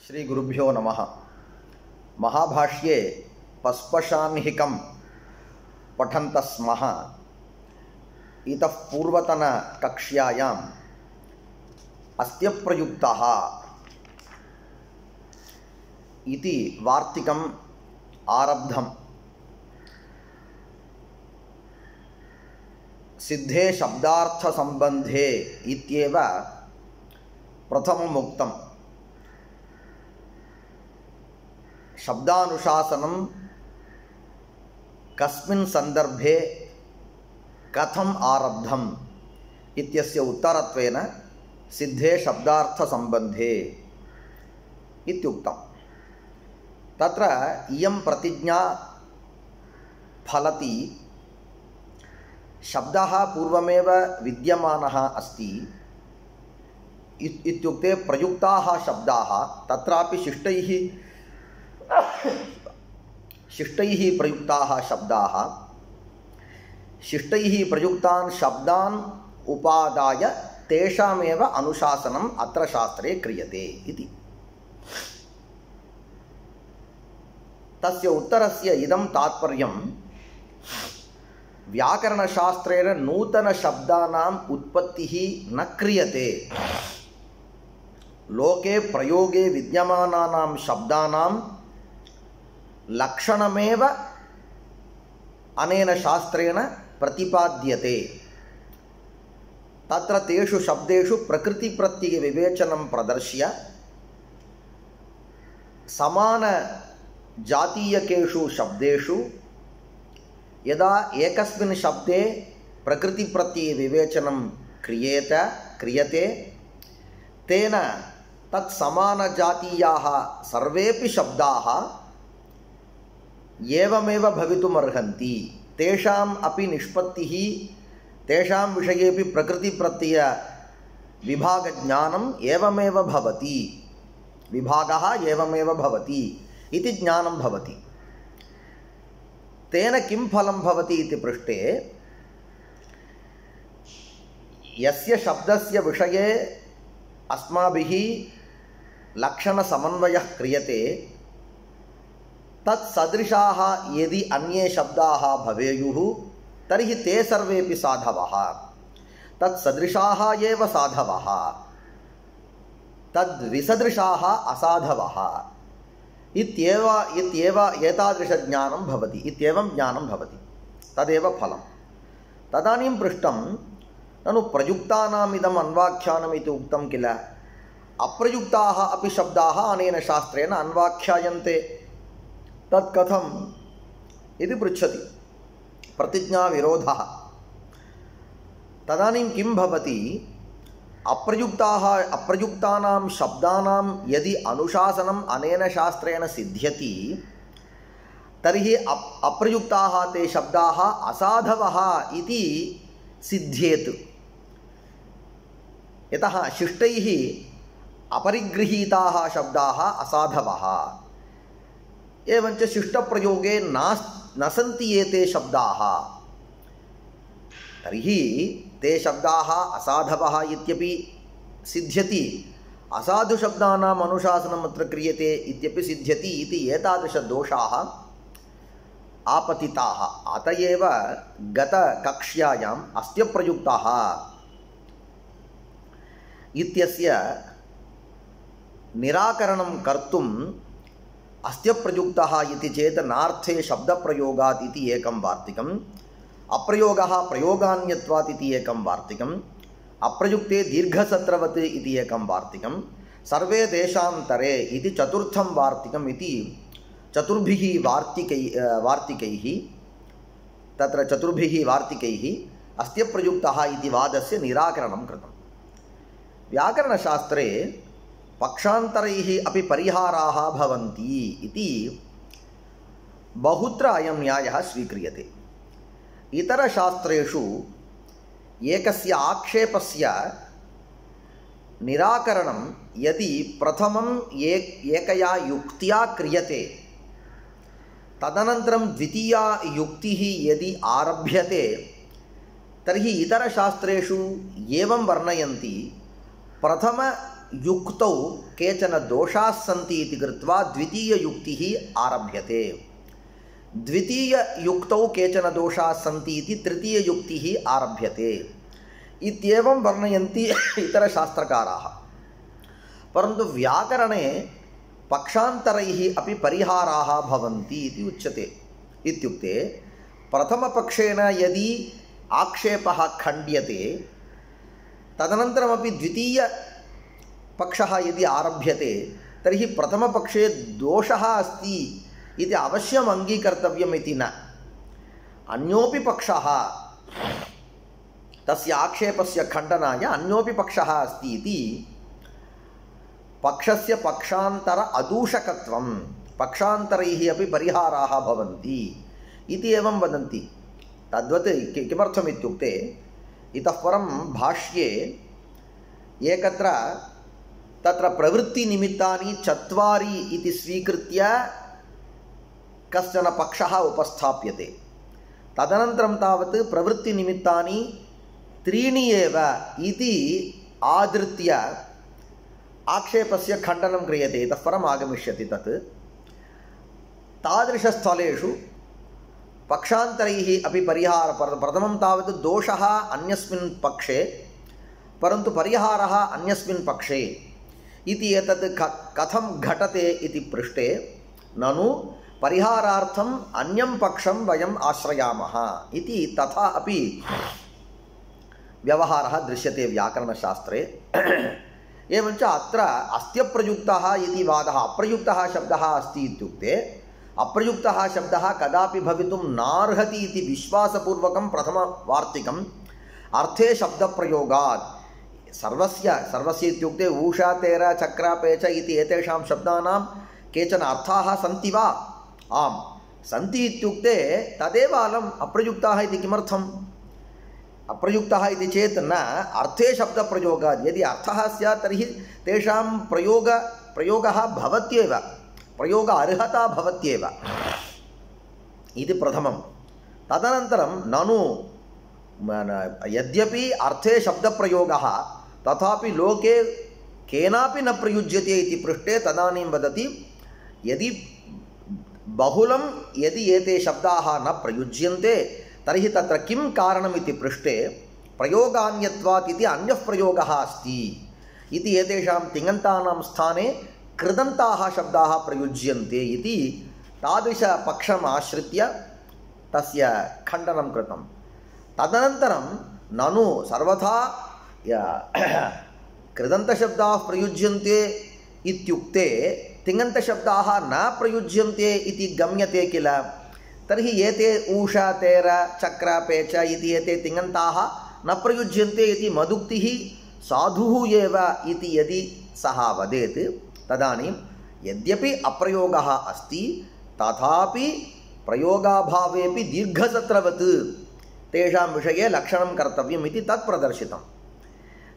श्री गुरुभ्यो नमः। महाभाष्ये पस्पशाह्निकं पठन्तः स्मः। इतः पूर्वतनकक्ष्यायाम् अस्त्यप्रयुक्तः इति वार्तिकम् आरब्धम्। सिद्धे शब्दार्थसम्बन्धे इत्येव प्रथममुक्तम्। शब्दानुशासनं कस्मिन् सन्दर्भे कथम् आरब्धम् इत्यस्य उत्तरत्वेन सिद्धे शब्दार्थसम्बन्धे इत्युक्तम्। तत्र इयं प्रतिज्ञा फलति शब्दः पूर्वमेव विद्यमानः अस्ति इत्युक्ते प्रयुक्ताः शब्दाः तत्रापि शिष्टैः प्रयुक्ताः शब्दाः शिष्टैः प्रयुक्तान् शब्दान् उपादाय तेषामेव अनुशासनम् अत्र शास्त्रे क्रियते इति। तस्य उत्तरस्य इदं तात्पर्यं व्याकरणशास्त्रेण नूतनशब्दानाम् उत्पत्तिः न क्रियते। लोके प्रयोगे विद्यमानानां शब्दानां लक्षणमेव अनेन शास्त्रेण प्रतिपाद्यते। तत्र तेषु शब्देषु प्रकृतिप्रत्ययविवेचनं प्रदर्श्य समानजातीयकेषु शब्देषु यदा एकस्मिन् शब्दे प्रकृतिप्रत्ययविवेचनं क्रियते तेन तत्समानजातीयाः सर्वेपि शब्दाः एवमेव भवितुमर्हन्ति। तेषाम् अपि निष्पत्तिः तेषां विषयेपि प्रकृतिप्रत्यय विभागज्ञानम् एवमेव भवति, विभागः एवमेव भवति इति ज्ञानं भवति। तेन किं फलं भवति इति पृष्टे यस्य शब्दस्य विषये अस्माभिः लक्षणसमन्वयः क्रियते तत्सदृशाः यदि अन्ये शब्दाः भवेयुः तर्हि ते सर्वेपि साधवः। तत्सदृशाः एव साधवः, तद्विसदृशाः असाधवः इत्येव एतादृशज्ञानं भवति, इत्येवं ज्ञानं भवति। तदेव फलं। तदानीं पृष्टं ननु प्रयुक्तानाम् इदम् अन्वाख्यानम् इति उक्तं किल, अप्रयुक्ताः अपि शब्दाः अनेन शास्त्रेण अन्वाख्यायन्ते, तत् कथम् इति पृच्छति। प्रतिज्ञाविरोधः। तदानीं किं भवति, अप्रयुक्तानां शब्दानां यदि अनुशासनम् अनेन शास्त्रेण सिद्ध्यति तर्हि अप्रयुक्ताः ते शब्दाः असाधवः इति सिद्ध्येत्। यतः शिष्टैः अपरिगृहीताः शब्दाः असाधवः, एवञ्च शिष्टप्रयोगे न सन्ति एते शब्दाः, तर्हि ते शब्दाः असाधवः इत्यपि सिद्ध्यति, असाधुशब्दानाम् अनुशासनम् अत्र क्रियते इत्यपि सिद्ध्यति इति एतादृशदोषाः आपतिताः। अत एव गतकक्ष्यायाम् अस्त्यप्रयुक्तः इत्यस्य निराकरणं कर्तुम् अस्त्यप्रयुक्तः इति चेत् नार्थे शब्दप्रयोगात् इति एकं वार्तिकम्, अप्रयोगः प्रयोगान्यत्वात् इति एकं वार्तिकम्, अप्रयुक्ते दीर्घसत्रवत् इति एकं वार्तिकं, सर्वे तेषान्तरे इति चतुर्थं वार्तिकम् इति चतुर्भिः वार्तिकैः तत्र चतुर्भिः वार्तिकैः अस्त्यप्रयुक्तः इति वादस्य निराकरणं कृतं। व्याकरणशास्त्रे पक्षान्तरैः अपि परिहाराः भवन्ति इति बहुत्र अयं न्यायः स्वीक्रियते। इतरशास्त्रेषु एकस्य आक्षेपस्य निराकरणं यदि प्रथमम् एकया युक्त्या क्रियते तदनन्तरं द्वितीया युक्तिः यदि आरभ्यते तर्हि इतरशास्त्रेषु एवं वर्णयन्ति, प्रथम युक्तौ केचन दोषाः सन्ति इति कृत्वा द्वितीययुक्तिः आरभ्यते। द्वितीययुक्तौ केचन दोषाः सन्ति इति तृतीययुक्तिः आरभ्यते इत्येवं वर्णयन्ति इतरशास्त्रकाराः। परन्तु व्याकरणे पक्षान्तरैः अपि परिहाराः भवन्ति इति उच्यते। इत्युक्ते प्रथमपक्षेण यदि आक्षेपः खण्ड्यते तदनन्तरमपि द्वितीयपक्षः यदि आरभ्यते तर्हि प्रथमपक्षे दोषः अस्ति इति अवश्यम् अङ्गीकर्तव्यम् इति न। अन्योपि पक्षः तस्य आक्षेपस्य खण्डनाय अन्योपि पक्षः अस्ति इति पक्षस्य पक्षान्तर अदूषकत्वं पक्षान्तरैः अपि परिहाराः भवन्ति इति एवं वदन्ति। तद्वत् किमर्थम् इत्युक्ते इतः परं भाष्ये एकत्र तत्र प्रवृत्तिनिमित्तानि चत्वारि इति स्वीकृत्य कश्चन पक्षः उपस्थाप्यते। तदनन्तरं तावत् प्रवृत्तिनिमित्तानि त्रीणि एव इति आधृत्य आक्षेपस्य खण्डनं क्रियते। इतः परम् आगमिष्यति तत्। तादृशस्थलेषु पक्षान्तरैः अपि प्रथमं तावत् दोषः अन्यस्मिन् पक्षे परन्तु परिहारः अन्यस्मिन् पक्षे इति एतत् कथं घटते इति पृष्टे ननु परिहारार्थम् अन्यं पक्षं वयम् आश्रयामः इति तथा अपि व्यवहारः दृश्यते व्याकरणशास्त्रे। एवञ्च अत्र अस्त्यप्रयुक्तः इति वादः अप्रयुक्तः शब्दः अस्ति इत्युक्ते अप्रयुक्तः शब्दः कदापि भवितुं नार्हति इति विश्वासपूर्वकं प्रथमवार्तिकम् अर्थे शब्दप्रयोगात् सर्वस्य इत्युक्ते ऊषा तेर चक्र पेच इति एतेषां शब्दानां केचन अर्थाः सन्ति वा? आम् सन्ति इत्युक्ते तदेव अलम् अप्रयुक्ताः इति किमर्थम्? अप्रयुक्तः इति चेत् न अर्थे शब्दप्रयोगात् यदि अर्थः स्यात् तर्हि तेषां प्रयोगः भवत्येव प्रयोग अर्हता भवत्येव इति प्रथमं। तदनन्तरं ननु यद्यपि अर्थे शब्दप्रयोगः तथापि लोके केनापि न प्रयुज्यते इति पृष्टे तदानीं वदति यदि बहुलं यदि एते शब्दाः न प्रयुज्यन्ते तर्हि तत्र किं कारणम् इति पृष्टे प्रयोगान्यत्वात् इति अन्यः प्रयोगः अस्ति इति एतेषां तिङन्तानां स्थाने कृदन्ताः शब्दाः प्रयुज्यन्ते इति तादृशपक्षम् आश्रित्य तस्य खण्डनं कृतं। तदनन्तरं ननु सर्वथा कृदन्तशब्दाः प्रयुज्यन्ते इत्युक्ते तिङन्तशब्दाः न प्रयुज्यन्ते इति गम्यते किल। तर्हि एते ऊषा तेर चक्र पेच इति एते तिङन्ताः न प्रयुज्यन्ते इति मदुक्तिः साधुः एव इति यदि सः वदेत् तदानीं यद्यपि अप्रयोगः अस्ति तथापि प्रयोगाभावेपि दीर्घसत्रवत् तेषां विषये लक्षणं कर्तव्यम् इति तत् प्रदर्शितं।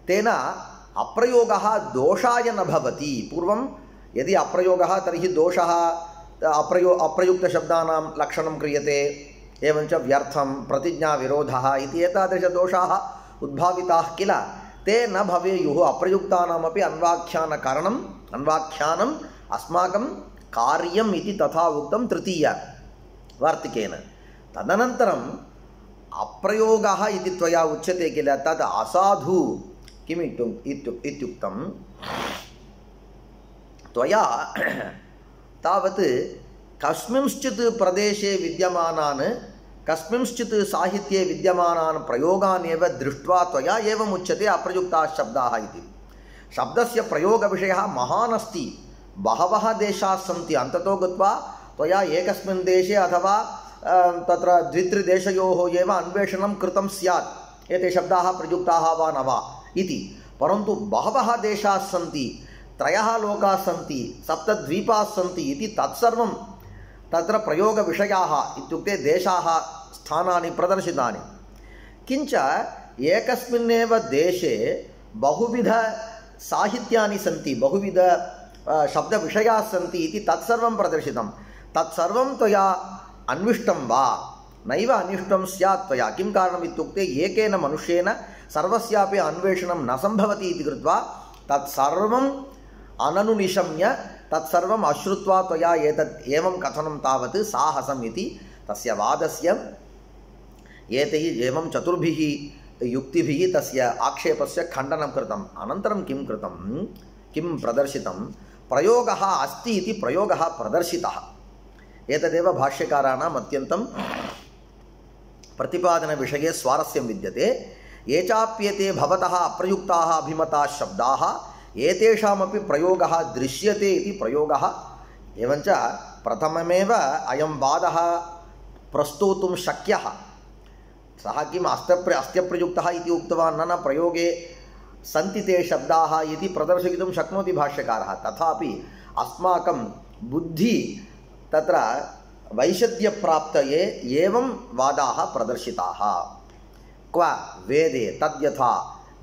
तेन अप्रयोगः दोषाय न भवति। पूर्वं यदि अप्रयोगः तर्हि दोषः अप्रयुक्तशब्दानां लक्षणं क्रियते एवञ्च व्यर्थं प्रतिज्ञाविरोधः इति एतादृशदोषाः उद्भाविताः किल। ते न भवेयुः। अप्रयुक्तानामपि अन्वाख्यानम् अस्माकं कार्यम् इति तथा उक्तं तृतीयवार्तिकेन। तदनन्तरम् अप्रयोगः इति त्वया उच्यते किल तद् असाधु किम् इत्युक्तं त्वया तावत् कस्मिंश्चित् प्रदेशे विद्यमानान् कस्मिंश्चित् साहित्ये विद्यमानान् प्रयोगान् एव दृष्ट्वा त्वया एवम् उच्यते अप्रयुक्ताः शब्दाः इति। शब्दस्य प्रयोगविषयः महान् अस्ति। बहवः देशाः सन्ति। अन्ततो गत्वा त्वया एकस्मिन् देशे अथवा तत्र द्वित्रिदेशयोः एव अन्वेषणं कृतं स्यात् एते शब्दाः प्रयुक्ताः वा न वा इति। परन्तु बहवः देशाः सन्ति, 3 लोकाः सन्ति, 7 द्वीपाः सन्ति इति तत्सर्वं तत्र प्रयोगविषयाः इत्युक्ते देशाः स्थानानि प्रदर्शितानि। किञ्च एकस्मिन्नेव देशे बहुविध साहित्यानि सन्ति, बहुविध शब्दविषयाः सन्ति इति तत्सर्वं प्रदर्शितं। तत्सर्वं त्वया अन्विष्टं वा? नैव अन्विष्टं स्यात् त्वया। किं कारणम् इत्युक्ते एकेन मनुष्येन सर्वस्यापि अन्वेषणं न सम्भवति इति कृत्वा तत्सर्वम् अननुनिशम्य तत्सर्वम् अश्रुत्वा त्वया एतत् एवं कथनं तावत् साहसम् इति तस्य वादस्य एतैः एवं चतुर्भिः युक्तिभिः तस्य आक्षेपस्य खण्डनं कृतम्। अनन्तरं किं कृतं, किं प्रदर्शितं, प्रयोगः अस्ति इति प्रयोगः प्रदर्शितः। एतदेव भाष्यकाराणाम् अत्यन्तं प्रतिपादनविषये स्वारस्यं विद्यते। ये चाप्येते भवतः अप्रयुक्ताः अभिमताः शब्दाः एतेषामपि प्रयोगः दृश्यते इति प्रयोगः। एवञ्च प्रथममेव अयं वादः प्रस्तोतुं शक्यः। सः किम् अस्त्यप्रयुक्तः इति उक्तवान्, न प्रयोगे सन्ति ते शब्दाः इति प्रदर्शयितुं शक्नोति भाष्यकारः। तथापि अस्माकं बुद्धि तत्र वैशद्यप्राप्तये एवं वादाः प्रदर्शिताः। क्व वेदे तद्यथा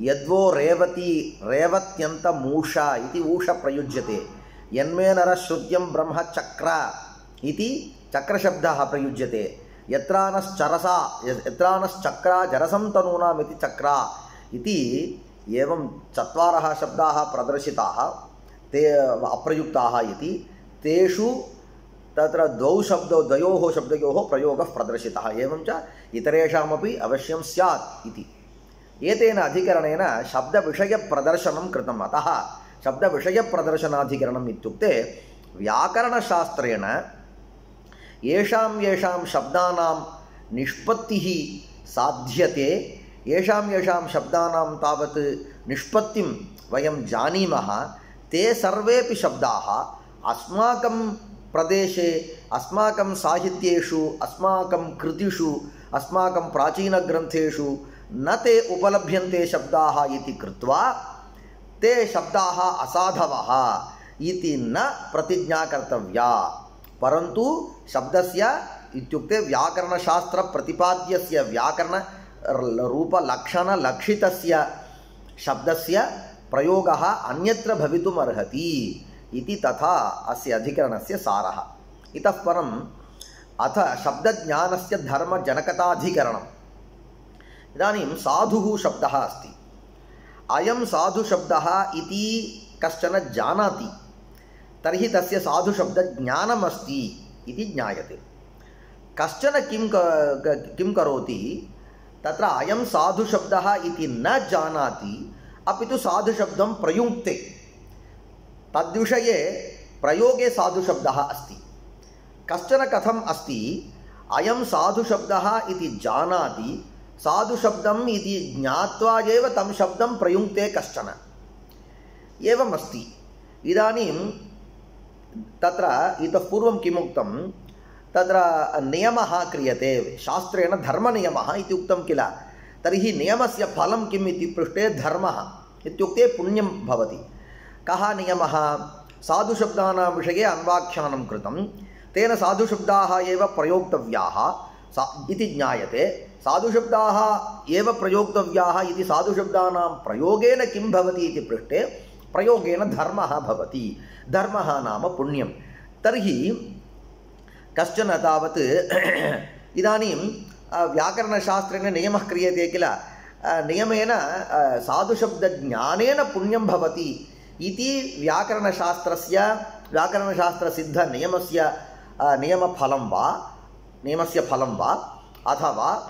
यद्वो रेवत्यन्तमूषा इति ऊष प्रयुज्यते, यन्मे नरश्रुत्यं ब्रह्मचक्र इति चक्रशब्दः प्रयुज्यते, यत्रानश्चक्रा जरसं तनूनाम् इति चक्रा इति एवं चत्वारः शब्दाः प्रदर्शिताः ते अप्रयुक्ताः इति। तेषु तत्र द्वयोः शब्दयोः प्रयोगः प्रदर्शितः। एवं च इतरेषामपि अवश्यं स्यात् इति। एतेन अधिकरणेन शब्दविषयप्रदर्शनं कृतम्। अतः शब्दविषयप्रदर्शनाधिकरणम् इत्युक्ते व्याकरणशास्त्रेण येषां शब्दानां निष्पत्तिः साध्यते, येषां शब्दानां तावत् निष्पत्तिं वयं जानीमः, ते सर्वेपि शब्दाः अस्माकं प्रदेशे, अस्माकं साहित्येषु, अस्माकं कृतिषु, अस्माकं प्राचीनग्रन्थेषु न ते उपलभ्यन्ते शब्दाः इति कृत्वा ते शब्दाः असाधवः इति न प्रतिज्ञा कर्तव्या। परन्तु शब्दस्य इत्युक्ते व्याकरणशास्त्रप्रतिपाद्यस्य व्याकरणरूपलक्षणलक्षितस्य शब्दस्य प्रयोगः अन्यत्र भवितुम् अर्हति इति तथा अस्य अधिकरणस्य सारः। इतः परम् अथ शब्दज्ञानस्य धर्मजनकताधिकरणम्। इदानीं साधुः शब्दः अस्ति। अयं साधुशब्दः इति कश्चन जानाति, तर्हि तस्य साधुशब्दज्ञानमस्ति इति ज्ञायते। कश्चन किं करोति, तत्र अयं साधुशब्दः इति न जानाति, अपि तु साधुशब्दं प्रयुङ्क्ते, तद्विषये प्रयोगे साधुशब्दः अस्ति। कश्चन कथम् अस्ति, अयं साधुशब्दः इति जानाति, साधुशब्दम् इति ज्ञात्वा एव तं शब्दं प्रयुङ्क्ते कश्चन। एवम् अस्ति। इदानीं तत्र इतः पूर्वं किमुक्तं, तत्र नियमः क्रियते, शास्त्रेण धर्मनियमः इति उक्तं किल। तर्हि नियमस्य फलं किम् इति पृष्टे धर्मः इत्युक्ते पुण्यं भवति। कः नियमः? साधुशब्दानां विषये अन्वाख्यानं कृतं, तेन साधुशब्दाः एव प्रयोक्तव्याः इति ज्ञायते। साधुशब्दाः एव प्रयोक्तव्याः इति साधुशब्दानां प्रयोगेन किं भवति इति पृष्टे प्रयोगेन धर्मः भवति। धर्मः नाम पुण्यं। तर्हि कश्चन तावत् इदानीं व्याकरणशास्त्रेण नियमः क्रियते किल, नियमेन साधुशब्दज्ञानेन पुण्यं भवति इति व्याकरणशास्त्रसिद्धनियमस्य नियमस्य फलं वा अथवा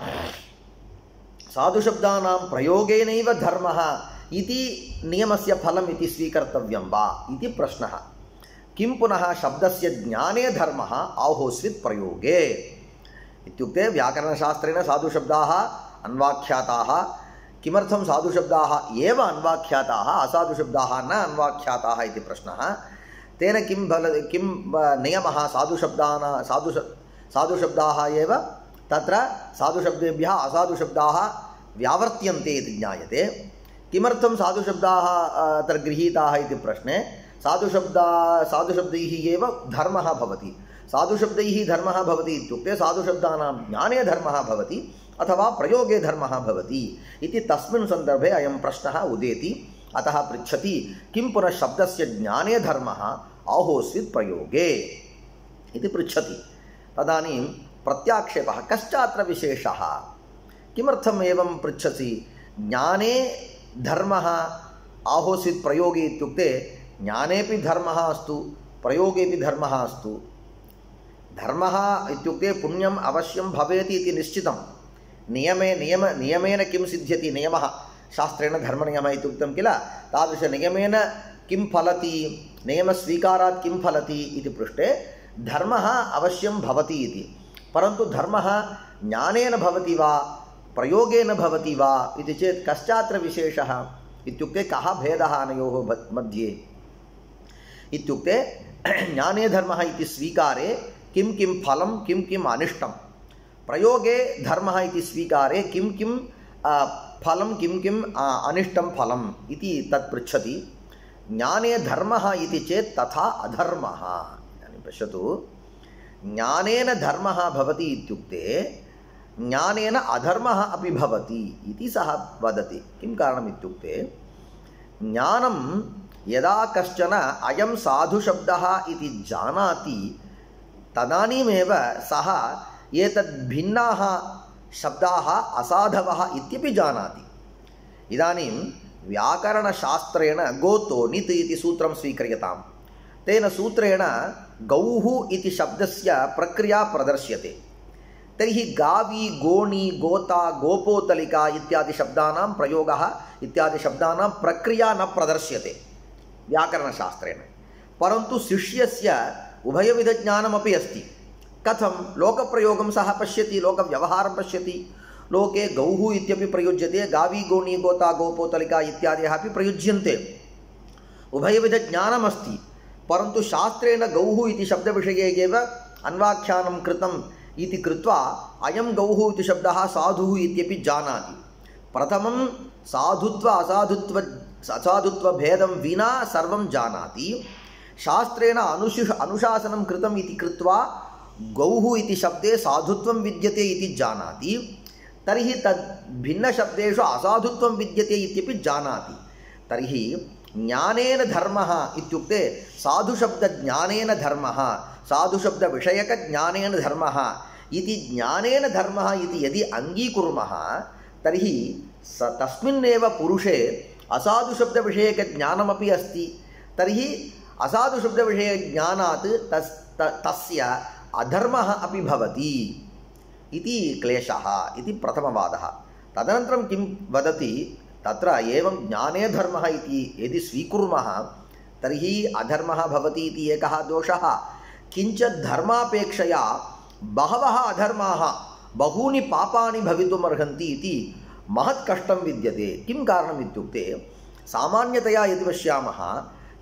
साधुशब्दानां प्रयोगेनैव धर्मः इति नियमस्य फलम् इति स्वीकर्तव्यं वा इति प्रश्नः। किं पुनः शब्दस्य ज्ञाने धर्मः आहोस्वित् प्रयोगे इत्युक्ते व्याकरणशास्त्रेण साधुशब्दाः अन्वाख्याताः। किमर्थं साधुशब्दाः एव अन्वाख्याताः, असाधुशब्दाः न अन्वाख्याताः इति प्रश्नः। तेन किं नियमः, साधुशब्दाः एव तत्र साधुशब्देभ्यः असाधुशब्दाः व्यावर्त्यन्ते इति ज्ञायते। किमर्थं साधुशब्दाः अत्र गृहीताः इति प्रश्ने साधुशब्दैः एव धर्मः भवति। साधुशब्दैः धर्मः भवति इत्युक्ते साधुशब्दानां ज्ञाने धर्मः भवति अथवा प्रयोगे धर्मः भवति इति तस्मिन् सन्दर्भे अयं प्रश्नः उदेति। अतः पृच्छति, किं पुनः शब्दस्य ज्ञाने धर्मः आहोस्वित् प्रयोगे इति पृच्छति। तदानीं प्रत्याक्षेपः, कश्चात्र विशेषः? किमर्थम् एवं पृच्छसि? ज्ञाने धर्मः आहोस्वित् प्रयोगे इत्युक्ते ज्ञानेपि धर्मः अस्तु प्रयोगेपि धर्मः अस्तु। धर्मः इत्युक्ते पुण्यम् अवश्यं भवेति इति निश्चितं। नियमेन किं सिद्ध्यति, नियमः शास्त्रेण धर्मनियमः इत्युक्तं किल, तादृशनियमेन किं फलति, नियमस्वीकारात् किं फलति इति पृष्टे धर्मः अवश्यं भवति इति। परन्तु धर्मः ज्ञानेन भवति वा प्रयोगेन भवति वा इति चेत् कश्चात्र विशेषः इत्युक्ते कः भेदः अनयोः मध्ये इत्युक्ते ज्ञाने धर्मः इति स्वीकारे किं किं फलं किं किम् अनिष्टं, प्रयोगे धर्मः इति स्वीकारे किं किं फलं किं किम् अनिष्टं फलम् इति तत् पृच्छति। ज्ञाने धर्मः इति चेत् तथा अधर्मः। इदानीं पश्यतु, ज्ञानेन धर्मः भवति इत्युक्ते ज्ञानेन अधर्मः अपि भवति इति सः वदति। किं कारणम् इत्युक्ते ज्ञानं यदा कश्चन अयं साधुशब्दः इति जानाति तदानीमेव सः एतद् भिन्नाः शब्दाः असाधवः इत्यपि जानाति। इदानीं व्याकरणशास्त्रेण गोतो नित् इति सूत्रं स्वीक्रियतां। तेन सूत्रेण गौः इति शब्दस्य प्रक्रिया प्रदर्श्यते। तर्हि गावी गोणी गोता गोपोतलिका इत्यादि शब्दानां प्रयोगः इत्यादि शब्दानां प्रक्रिया न प्रदर्श्यते व्याकरणशास्त्रेण। परन्तु शिष्यस्य उभयविधज्ञानमपि अस्ति। कथं लोकप्रयोगं सः पश्यति, लोकव्यवहारं पश्यति। लोके गौः इत्यपि प्रयुज्यते, गावी गोणी गोता गोपोतलिका इत्यादयः अपि प्रयुज्यन्ते। उभयविधज्ञानमस्ति। परन्तु शास्त्रेण गौः इति शब्दविषये एव अन्वाख्यानं कृतम् इति कृत्वा अयं गौः इति शब्दः साधुः इत्यपि जानाति। प्रथमं साधुत्व असाधुत्वभेदं विना सर्वं जानाति। शास्त्रेण अनुशासनं कृतम् इति कृत्वा गौः इति शब्दे साधुत्वं विद्यते इति जानाति। तर्हि तद् भिन्नशब्देषु असाधुत्वं विद्यते इत्यपि जानाति। तर्हि ज्ञानेन धर्मः इत्युक्ते साधुशब्दज्ञानेन धर्मः, साधुशब्दविषयकज्ञानेन धर्मः इति ज्ञानेन धर्मः इति यदि अङ्गीकुर्मः तर्हि तस्मिन्नेव पुरुषे असाधुशब्दविषयकज्ञानमपि अस्ति। तर्हि असाधुशब्दविषयज्ञानात् तस्य अधर्मः अपि भवति इति क्लेशः इति प्रथमवादः। तदनन्तरं किं वदति, तत्र एवं ज्ञाने धर्मः इति यदि स्वीकुर्मः तर्हि अधर्मः भवति इति एकः दोषः। किञ्च धर्मापेक्षया बहवः अधर्माः, बहूनि पापानि भवितुमर्हन्ति इति महत् कष्टं विद्यते। किं कारणम् इत्युक्ते सामान्यतया यदि पश्यामः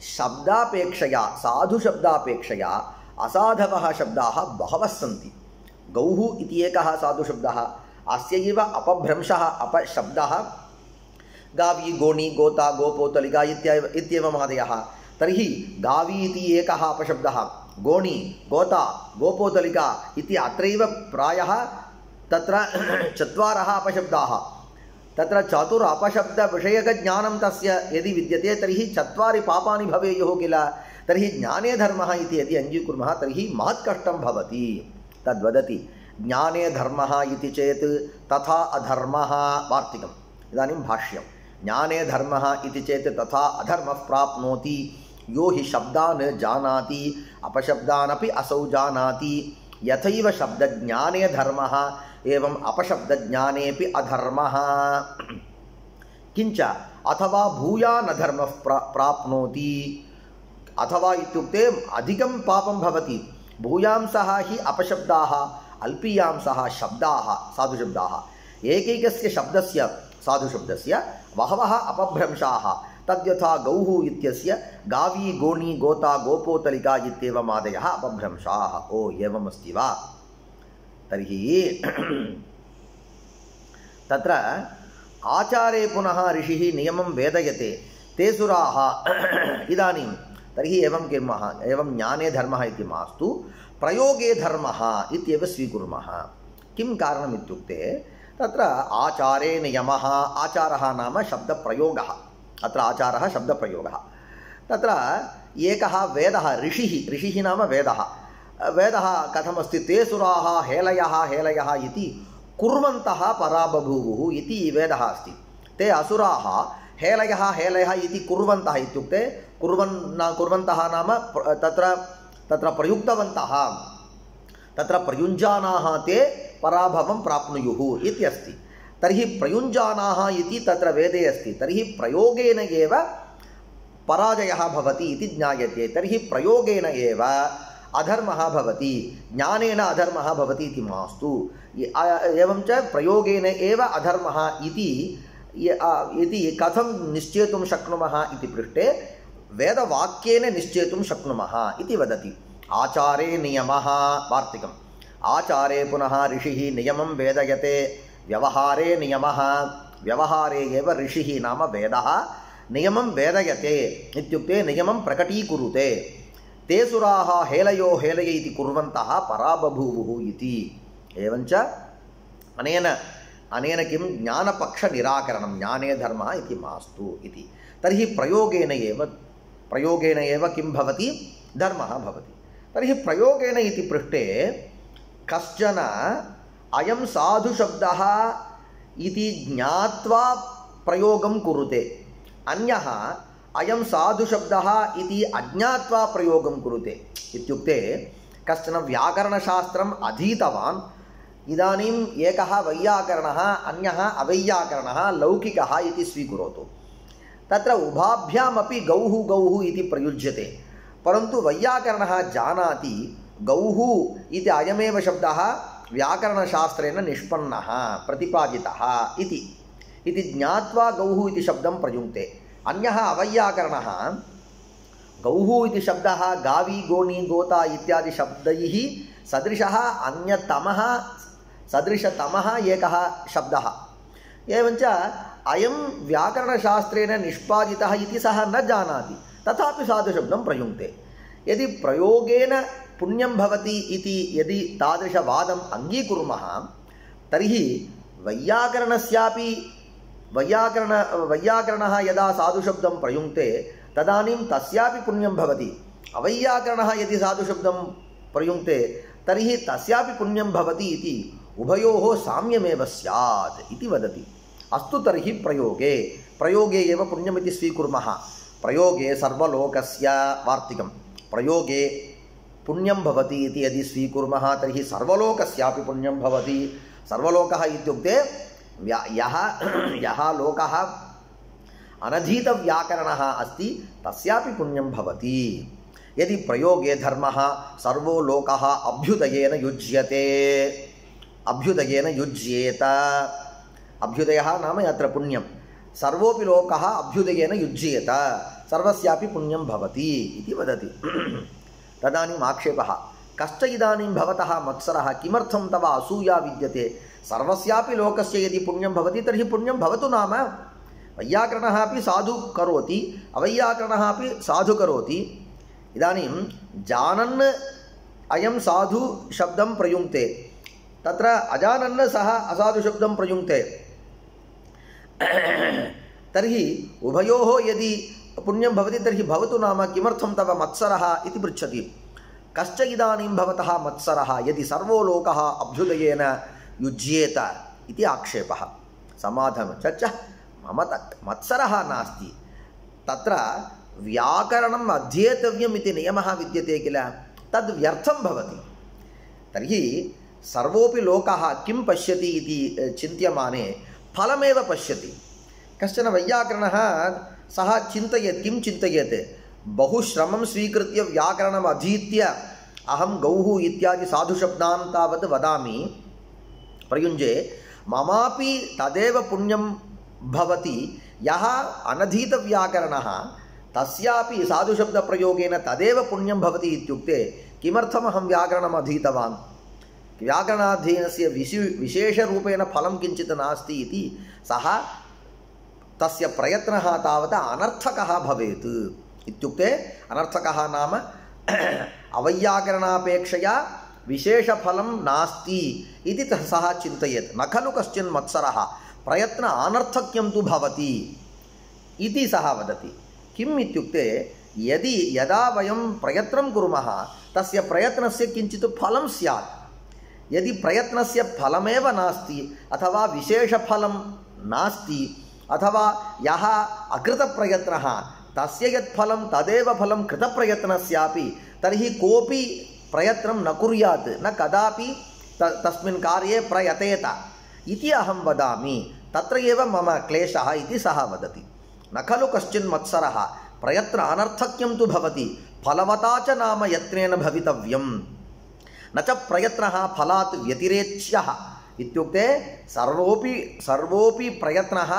शब्दापेक्षया साधुशब्दापेक्षया असाधवः शब्दाः बहवः सन्ति। गौः इति एकः साधुशब्दः, अस्य एव अपभ्रंशः अपशब्दः गावी गोणी गोता गोपोतलिका इत्येवमादयः। तर्हि गावी इति एकः अपशब्दः, गोणी गोता गोपोतलिका इति अत्रैव प्रायः तत्र चत्वारः अपशब्दाः। तत्र चतुर् अपशब्दविषयकज्ञानं तस्य यदि विद्यते तर्हि चत्वारि पापानि भवेयुः किल। तर्हि ज्ञाने धर्मः इति यदि अङ्गीकुर्मः तर्हि महत् कष्टं भवति। तद्वदति ज्ञाने धर्मः इति चेत् तथा अधर्मः। वार्तिकम् इदानीं भाष्यं। ज्ञाने धर्मः इति चेत् तथा अधर्मः प्राप्नोति यो हि शब्दान् जानाति अपशब्दानपि असौ जानाति। यथैव शब्दज्ञाने धर्मः एवं अपशब्दज्ञानेपि अधर्मः। किञ्च अथवा भूयान् अधर्मः प्राप्नोति। अथवा इत्युक्ते अधिकं पापं भवति। भूयांसः हि अपशब्दाः, अल्पीयांसः शब्दाः साधुशब्दाः। एकैकस्य शब्दस्य साधुशब्दस्य बहवः अपभ्रंशाः। तद्यथा गौः इत्यस्य गावी गोणी गोता गोपोतलिका इत्येवमादयः अपभ्रंशाः। ओ एवमस्ति वा। तर्हि तत्र आचारे पुनः ऋषिः नियमं वेदयते, ते सुराः। इदानीं तर्हि एवं कुर्मः, एवं ज्ञाने धर्मः इति मास्तु प्रयोगे धर्मः इत्येव स्वीकुर्मः। किं कारणम् इत्युक्ते तत्र आचारे नियमः। आचारः नाम शब्दप्रयोगः। अत्र आचारः शब्दप्रयोगः। तत्र एकः वेदः, ऋषिः नाम वेदः। वेदः कथमस्ति, ते सुराः हेलयः इति कुर्वन्तः परा बभूवुः इति वेदः अस्ति। ते असुराः हेलयः हेलयः इति कुर्वन्तः इत्युक्ते कुर्वन्तः नाम तत्र प्रयुक्तवन्तः, तत्र प्रयुञ्जानाः ते पराभवं प्राप्नुयुः इत्यस्ति। तर्हि प्रयुञ्जानाः इति तत्र वेदे अस्ति, तर्हि प्रयोगेन एव पराजयः भवति इति ज्ञायते। तर्हि प्रयोगेन एव अधर्मः भवति, ज्ञानेन अधर्मः भवति इति मास्तु। एवं च प्रयोगेन एव अधर्मः इति कथं निश्चेतुं शक्नुमः इति पृष्टे वेदवाक्येन निश्चेतुं शक्नुमः इति वदति। आचारे नियमः वार्तिकम्। आचारे पुनः ऋषिः नियमं वेदयते, व्यवहारे नियमः, व्यवहारे एव ऋषिः नाम वेदः नियमं वेदयते इत्युक्ते नियमं प्रकटीकुरुते। ते सुराः हेलयो हेलय इति कुर्वन्तः पराबभूवुः इति। एवञ्च अनेन किं ज्ञानपक्षनिराकरणं, ज्ञाने धर्मः इति मास्तु इति। तर्हि प्रयोगेन एव किं भवति, धर्मः भवति। तर्हि प्रयोगेन इति पृष्टे कश्चन अयं साधुशब्दः इति ज्ञात्वा प्रयोगं कुरुते, अन्यः अयं साधुशब्दः इति अज्ञात्वा प्रयोगं कुरुते। इत्युक्ते कश्चन व्याकरणशास्त्रम् अधीतवान्, इदानीम् एकः वैयाकरणः अन्यः अवैयाकरणः लौकिकः इति स्वीकरोतु। तत्र उभाभ्यामपि गौः गौः इति प्रयुज्यते, परन्तु वैयाकरणः जानाति गौः इति अयमेव शब्दः व्याकरणशास्त्रेण निष्पन्नः प्रतिपादितः इति ज्ञात्वा गौः इति शब्दं प्रयुङ्क्ते। अन्यः अवैयाकरणः गौः इति शब्दः गावी गोणी गोता इत्यादि शब्दैः सदृशतमः एकः शब्दः। एवञ्च अयं व्याकरणशास्त्रेण निष्पादितः इति सः न जानाति, तथापि साधुशब्दं प्रयुङ्क्ते। यदि प्रयोगेन पुण्यं भवति इति यदि तादृशवादम् अङ्गीकुर्मः, तर्हि वैयाकरणः यदा साधुशब्दं प्रयुङ्क्ते तदानीं तस्यापि पुण्यं भवति। अवैयाकरणः यदि साधुशब्दं प्रयुङ्क्ते तर्हि तस्यापि पुण्यं भवति इति उभयोः साम्यमेव स्यात् इति वदति। अस्तु तर्हि प्रयोगे एव पुण्यमिति स्वीकुर्मः। प्रयोगे सर्वलोकस्य वार्तिकं प्रयोगे पुण्यं भवति इति यदि स्वीकुर्मः तर्हि सर्वलोकस्यापि पुण्यं भवति। सर्वलोकः इत्युक्ते यः लोकः अनधीतव्याकरणः अस्ति तस्यापि पुण्यं भवति। यदि प्रयोगे धर्मः सर्वो लोकः अभ्युदयेन युज्येत, अभ्युदयः नाम अत्र पुण्यं, सर्वोऽपि लोकः अभ्युदयेन युज्येत, सर्वस्यापि पुण्यं भवति इति वदति। तदानीम् आक्षेपः, कश्च इदानीं भवतः मत्सरः, किमर्थं तव असूया विद्यते? सर्वस्यापि लोकस्य यदि पुण्यं भवति तर्हि पुण्यं भवतु नाम। वैयाकरणः अपि साधु करोति, अवैयाकरणः अपि साधु करोति। इदानीं जानन् अयं साधु शब्दं प्रयुङ्क्ते, तत्र अजानन् सः असाधुशब्दं प्रयुङ्क्ते, तर्हि उभयोः यदि पुण्यं भवति तर्हि भवतु नाम, किमर्थं तव मत्सरः इति पृच्छति। कश्च इदानीं भवतः मत्सरः यदि सर्वो लोकः अभ्युदयेन युज्येत इति आक्षेपः। समाधानं च मम मत्सरः नास्ति, तत्र व्याकरणम् अध्येतव्यम् इति नियमः विद्यते किल, तद् व्यर्थं भवति। तर्हि सर्वोऽपि लोकः किं पश्यति इति चिन्त्यमाने फलमेव पश्यति। कश्चन वैयाकरणः सः किं चिन्तयेत्, बहुश्रमं स्वीकृत्य व्याकरणम् अधीत्य अहं गौः इत्यादि साधुशब्दान् तावत् वदामि प्रयुञ्जे, ममापि तदेव पुण्यं भवति। यः अनधीतव्याकरणः तस्यापि साधुशब्दप्रयोगेन तदेव पुण्यं भवति इत्युक्ते किमर्थमहं व्याकरणम् अधीतवान्? व्याकरणाध्ययनस्य विशेषरूपेण फलं किञ्चित् नास्ति इति सः तस्य प्रयत्नः तावत् अनर्थकः भवेत्। इत्युक्ते अनर्थकः नाम अवैयाकरणापेक्षया विशेषफलं नास्ति इति सः चिन्तयेत्। न खलु कश्चन मत्सरः, प्रयत्न अनर्थक्यं तु भवति इति सः वदति। किम् इत्युक्ते यदा वयं प्रयत्नं कुर्मः तस्य प्रयत्नस्य किञ्चित् फलं स्यात्। यदि प्रयत्नस्य फलमेव नास्ति अथवा विशेषफलं नास्ति, अथवा यः अकृतप्रयत्नः तस्य यत् फलं तदेव फलं कृतप्रयत्नस्यापि तर्हि कोऽपि प्रयत्नं न कुर्यात्, न कदापि तस्मिन् कार्ये प्रयतेत इति अहं वदामि। तत्र एव मम क्लेशः इति सः वदति। न खलु कश्चिन् मत्सरः प्रयत्न अनर्थक्यं तु भवति, फलवता च नाम यत्नेन भवितव्यं, न च प्रयत्नः फलात् व्यतिरेच्यः। इत्युक्ते सर्वोपि प्रयत्नः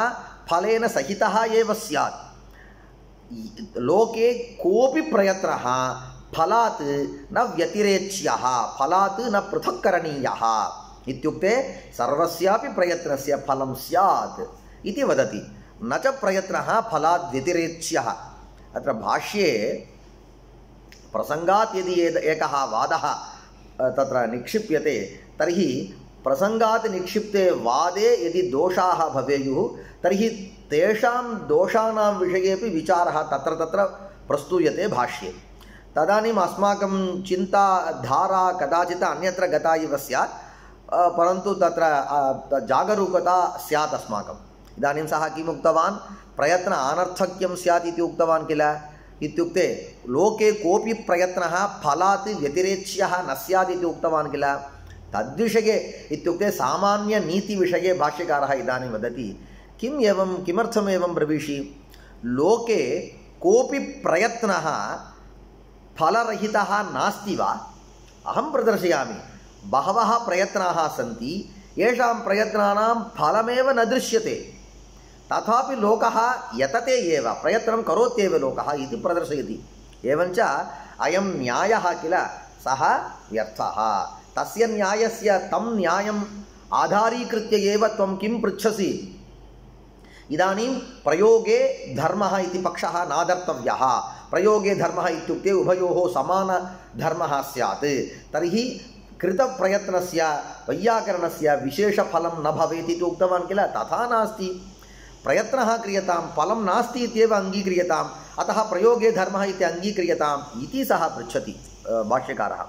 फलेन सहितः एव स्यात्। लोके कोऽपि प्रयत्नः फलात् न व्यतिरेच्यः, फलात् न पृथक् करणीयः। इत्युक्ते सर्वस्यापि प्रयत्नस्य फलं स्यात् इति वदति। न च प्रयत्नः फलात् व्यतिरेच्यः। अत्र भाष्ये प्रसंगात् यदि एकः वादः तत्र निक्षिप्यते तर्हि प्रसंगात् निक्षिप्ते वादे यदि दोषाः भवेयुः तर्हि तेषां दोषाणां विषयेपि विचारः तत्र तत्र प्रस्तूयते भाष्ये। तदानीम् अस्माकं चिन्ताधारा कदाचित् अन्यत्र गता इव स्यात्, परन्तु तत्र जागरूकता स्यात् अस्माकम्। इदानीं सः किम् उक्तवान्? प्रयत्न अनर्थक्यं स्यात् इति उक्तवान् किल। इत्युक्ते लोके कोऽपि प्रयत्नः फलात् व्यतिरेच्यः न स्यात् इति उक्तवान् किल। तद्विषये इत्युक्ते सामान्यनीतिविषये भाष्यकारः इदानीं वदति किमर्थम् एवं ब्रवीषि? लोके कोऽपि प्रयत्नः फलरहितः नास्ति वा? अहं प्रदर्शयामि। बहवः प्रयत्नाः सन्ति, येषां प्रयत्नानां फलमेव न दृश्यते, तथापि लोकः यतते एव, प्रयत्नं करोत्येव लोकः इति प्रदर्शयति। एवञ्च अयं न्यायः किल सः व्यर्थः। तस्य न्यायस्य तं न्यायम् आधारीकृत्य एव त्वं किं पृच्छसि? इदानीं प्रयोगे धर्मः इति पक्षः नादर्तव्यः। प्रयोगे धर्मः इत्युक्ते उभयोः समानधर्मः स्यात्। तर्हि कृतप्रयत्नस्य वैयाकरणस्य विशेषफलं न भवेत् इति उक्तवान् किल। तथा नास्ति। प्रयत्नः क्रियतां, फलं नास्ति इत्येव अङ्गीक्रियताम्, अतः प्रयोगे धर्मः इति अङ्गीक्रियताम् इति सः पृच्छति भाष्यकारः।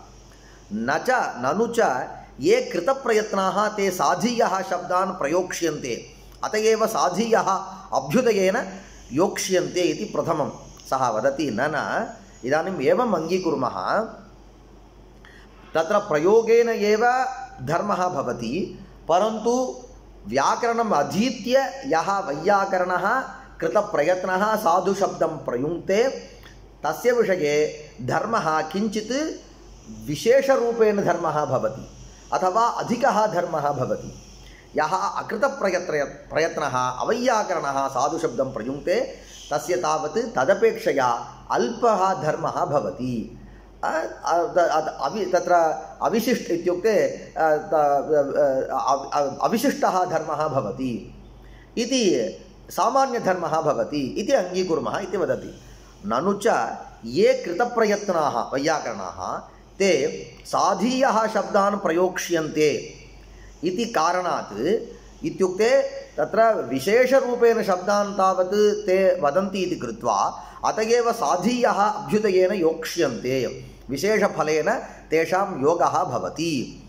ननु च ये कृतप्रयत्नाः ते साधीयः शब्दान् प्रयोक्ष्यन्ते, अत एव साधीयः अभ्युदयेन योक्ष्यन्ते इति प्रथमं सः वदति। इदानीम् एवम् अङ्गीकुर्मः, तत्र प्रयोगेन एव धर्मः भवति, परन्तु व्याकरणम् अधीत्य यः वैयाकरणः कृतप्रयत्नः साधुशब्दं प्रयुङ्क्ते तस्य विषये धर्मः किञ्चित् विशेषरूपेण धर्मः भवति अथवा अधिकः धर्मः भवति। यः अकृतप्रयत्नः अवैयाकरणः साधुशब्दं प्रयुङ्क्ते तस्य तावत् तदपेक्षया अल्पः धर्मः भवति। तत्र अविशिष्ट इत्युक्ते अविशिष्टः धर्मः भवति इति सामान्यधर्मः भवति इति अङ्गीकुर्मः इति वदति। ननु च ये कृतप्रयत्नाः वैयाकरणाः ते साधीयः शब्दान् प्रयोक्ष्यन्ते इति कारणात्, इत्युक्ते तत्र विशेषरूपेण शब्दान् तावत् ते वदन्ति इति कृत्वा अत एव साधीयः अभ्युदयेन योक्ष्यन्ते, विशेषफलेन तेषां योगः भवति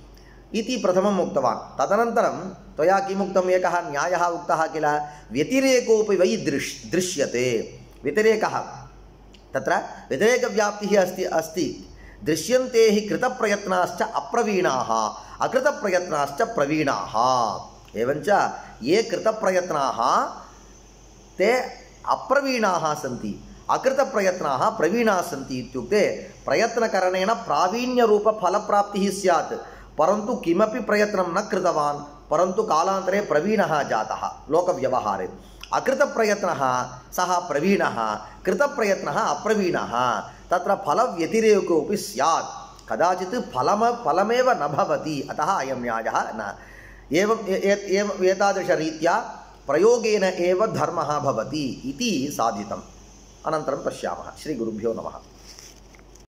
इति प्रथमम् उक्तवान्। तदनन्तरं त्वया किमुक्तम्? एकः न्यायः उक्तः किल, व्यतिरेकोऽपि वै दृश्यते। व्यतिरेकः, तत्र व्यतिरेकव्याप्तिः अस्ति। दृश्यन्ते हि कृतप्रयत्नाश्च अप्रवीणाः, अकृतप्रयत्नाश्च प्रवीणाः। एवञ्च ये कृतप्रयत्नाः ते अप्रवीणाः सन्ति, अकृतप्रयत्नाः प्रवीणाः सन्ति। इत्युक्ते प्रयत्नकरणेन प्रावीण्यरूपफलप्राप्तिः स्यात्, परन्तु किमपि प्रयत्नं न कृतवान्, परन्तु कालान्तरे प्रवीणः जातः लोकव्यवहारे। अकृतप्रयत्नः सः प्रवीणः, कृतप्रयत्नः अप्रवीणः। तत्र फलव्यतिरेकोऽपि स्यात्, कदाचित् फलमेव न भवति। अतः अयं न्यायः न एवम् एतादृशरीत्या प्रयोगेन एव धर्मः भवति इति साधितम्। अनन्तरं पश्यामः। श्रीगुरुभ्यो नमः।